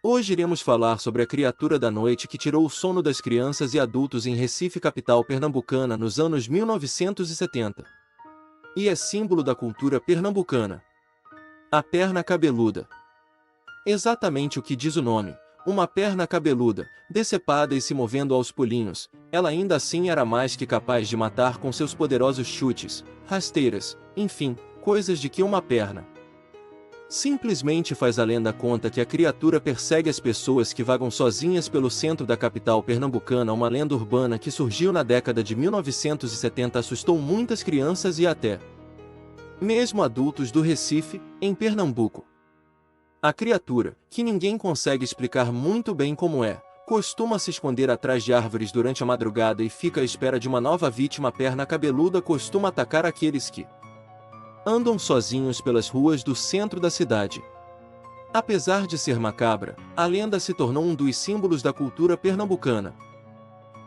Hoje iremos falar sobre a criatura da noite que tirou o sono das crianças e adultos em Recife, capital pernambucana, nos anos 1970. E é símbolo da cultura pernambucana. A perna cabeluda. Exatamente o que diz o nome, uma perna cabeluda, decepada e se movendo aos pulinhos. Ela ainda assim era mais que capaz de matar com seus poderosos chutes, rasteiras, enfim, coisas de que uma perna. Simplesmente faz. A lenda conta que a criatura persegue as pessoas que vagam sozinhas pelo centro da capital pernambucana. Uma lenda urbana que surgiu na década de 1970 assustou muitas crianças e até mesmo adultos do Recife, em Pernambuco. A criatura, que ninguém consegue explicar muito bem como é, costuma se esconder atrás de árvores durante a madrugada e fica à espera de uma nova vítima. A perna cabeluda costuma atacar aqueles que andam sozinhos pelas ruas do centro da cidade. Apesar de ser macabra, a lenda se tornou um dos símbolos da cultura pernambucana.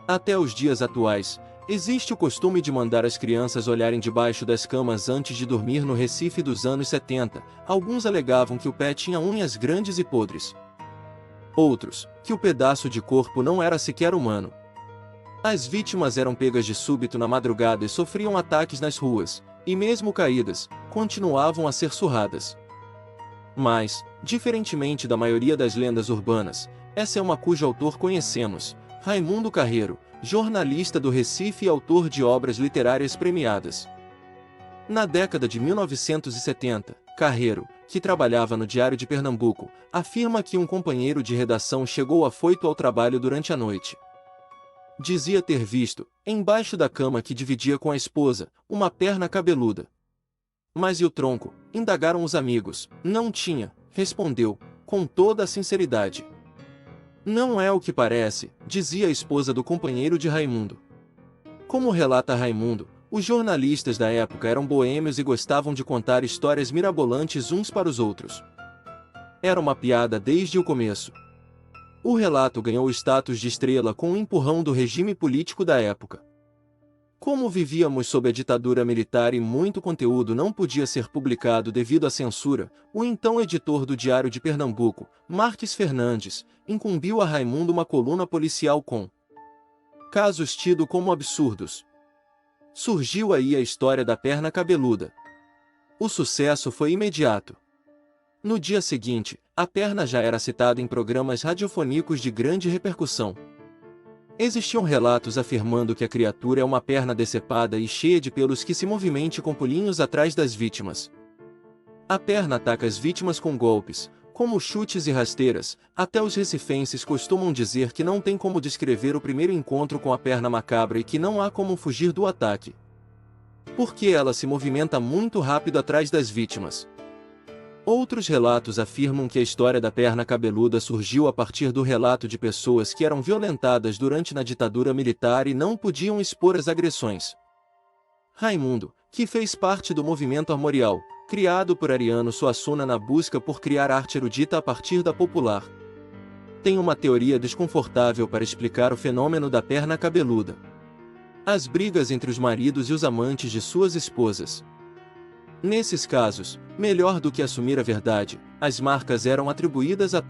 Até os dias atuais, existe o costume de mandar as crianças olharem debaixo das camas antes de dormir. No Recife dos anos 70, alguns alegavam que o pé tinha unhas grandes e podres. Outros, que o pedaço de corpo não era sequer humano. As vítimas eram pegas de súbito na madrugada e sofriam ataques nas ruas, e mesmo caídas, continuavam a ser surradas. Mas, diferentemente da maioria das lendas urbanas, essa é uma cujo autor conhecemos, Raimundo Carreiro, jornalista do Recife e autor de obras literárias premiadas. Na década de 1970, Carreiro, que trabalhava no Diário de Pernambuco, afirma que um companheiro de redação chegou afoito ao trabalho durante a noite. Dizia ter visto, embaixo da cama que dividia com a esposa, uma perna cabeluda. Mas e o tronco? Indagaram os amigos. Não tinha, respondeu, com toda a sinceridade. Não é o que parece, dizia a esposa do companheiro de Raimundo. Como relata Raimundo, os jornalistas da época eram boêmios e gostavam de contar histórias mirabolantes uns para os outros. Era uma piada desde o começo. O relato ganhou o status de estrela com o empurrão do regime político da época. Como vivíamos sob a ditadura militar e muito conteúdo não podia ser publicado devido à censura, o então editor do Diário de Pernambuco, Marques Fernandes, incumbiu a Raimundo uma coluna policial com casos tidos como absurdos. Surgiu aí a história da perna cabeluda. O sucesso foi imediato. No dia seguinte, a perna já era citada em programas radiofônicos de grande repercussão. Existiam relatos afirmando que a criatura é uma perna decepada e cheia de pelos que se movimente com pulinhos atrás das vítimas. A perna ataca as vítimas com golpes, como chutes e rasteiras. Até os recifenses costumam dizer que não tem como descrever o primeiro encontro com a perna macabra e que não há como fugir do ataque, porque ela se movimenta muito rápido atrás das vítimas. Outros relatos afirmam que a história da perna cabeluda surgiu a partir do relato de pessoas que eram violentadas durante a ditadura militar e não podiam expor as agressões. Raimundo, que fez parte do movimento armorial, criado por Ariano Suassuna na busca por criar arte erudita a partir da popular, tem uma teoria desconfortável para explicar o fenômeno da perna cabeluda: as brigas entre os maridos e os amantes de suas esposas. Nesses casos, melhor do que assumir a verdade, as marcas eram atribuídas à